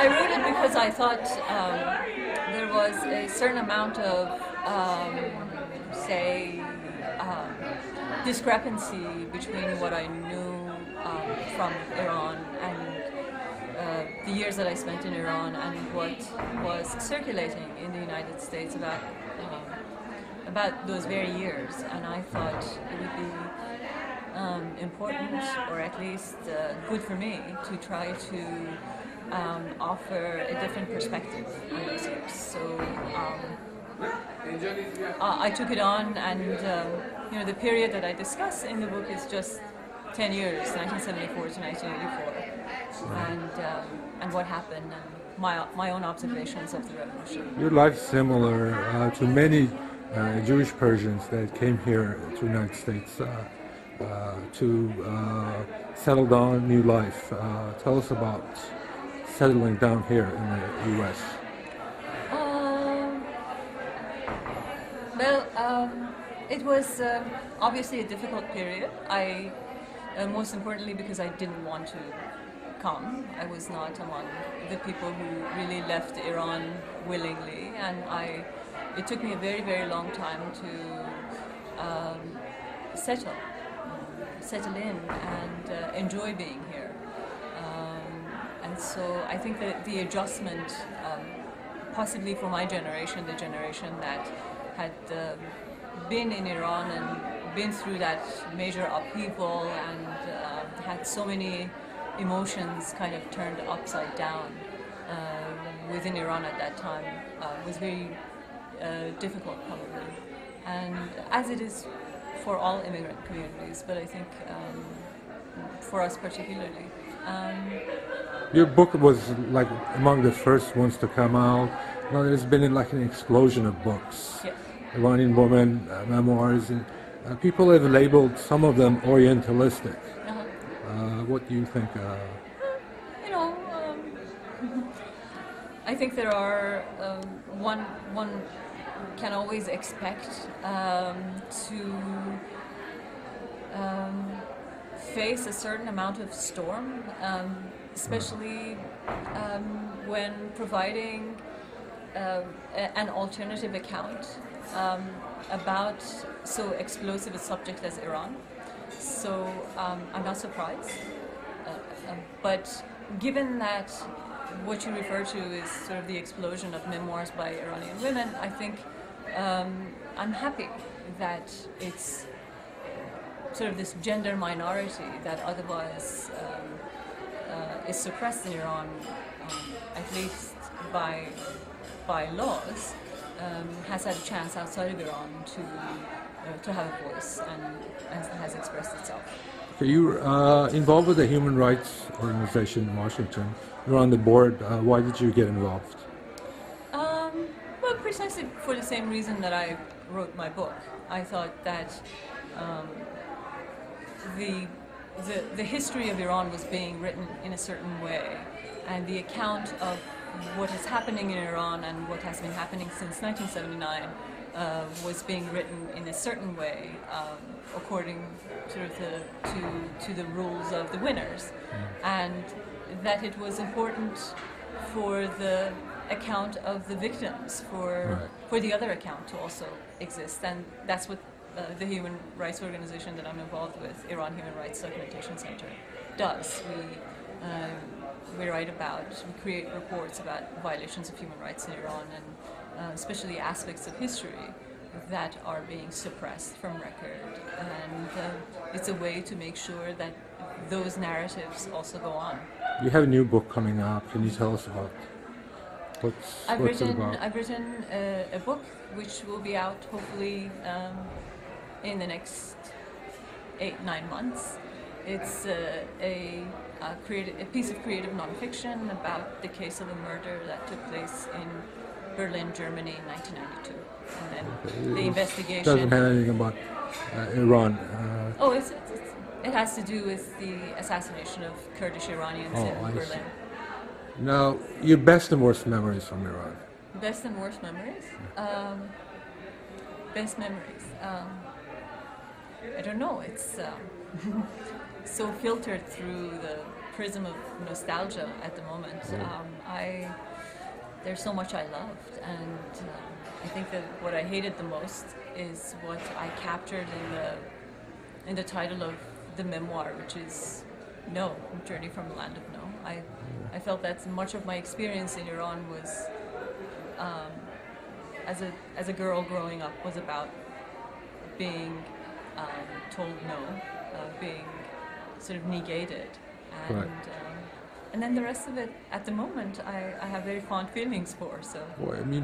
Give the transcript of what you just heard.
wrote it because I thought there was a certain amount of, say, um, discrepancy between what I knew from Iran and the years that I spent in Iran and what was circulating in the United States about those very years. And I thought it would be important, or at least good for me, to try to offer a different perspective on those years. So I took it on, and the period that I discuss in the book is just 10 years, 1974 to 1984, and what happened, and my own observations of the revolution. Your life's similar to many Jewish Persians that came here to the United States to settle down a new life. Tell us about settling down here in the U.S. It was obviously a difficult period. Most importantly, because I didn't want to come. I was not among the people who really left Iran willingly, and it took me a very, very long time to settle in and enjoy being here. And so I think that the adjustment, possibly for my generation, the generation that had been in Iran and been through that major upheaval and had so many emotions kind of turned upside down within Iran at that time, was very difficult probably. And as it is for all immigrant communities, but I think for us particularly. Your book was like among the first ones to come out. Now there's been like an explosion of books. Yes. Iranian woman memoirs, and people have labeled some of them Orientalistic. What do you think? I think there are one can always expect to face a certain amount of storm, especially when providing an alternative account about so explosive a subject as Iran. So I'm not surprised. But given that what you refer to is sort of the explosion of memoirs by Iranian women, I think I'm happy that it's sort of this gender minority that otherwise is suppressed in Iran, at least by laws, has had a chance outside of Iran to have a voice and has expressed itself. So you're involved with a human rights organization in Washington. You're on the board. Why did you get involved? Well, precisely for the same reason that I wrote my book. I thought that the history of Iran was being written in a certain way, and the account of what is happening in Iran and what has been happening since 1979 was being written in a certain way, according sort of to the rules of the winners, and that it was important for the account of the victims, for the other account to also exist, and that's what the human rights organization that I'm involved with, Iran Human Rights Documentation Center, does. We write about, we create reports about violations of human rights in Iran, and especially aspects of history that are being suppressed from record. And it's a way to make sure that those narratives also go on. You have a new book coming out. Can you tell us about what's it about? I've written a book which will be out hopefully in the next 8-9 months. It's a piece of creative nonfiction about the case of a murder that took place in Berlin, Germany in 1992. And then the investigation... Doesn't have anything about Iran. It has to do with the assassination of Kurdish Iranians in Berlin. Now, your best and worst memories from Iran? Best and worst memories? Best memories. I don't know. It's so filtered through the prism of nostalgia at the moment. there's so much I loved, and I think that what I hated the most is what I captured in the title of the memoir, which is No, Journey from the Land of No. I felt that much of my experience in Iran was, as a girl growing up, was about being told no, being sort of negated, and Right. and then the rest of it, at the moment, I have very fond feelings for. So. Well, I mean,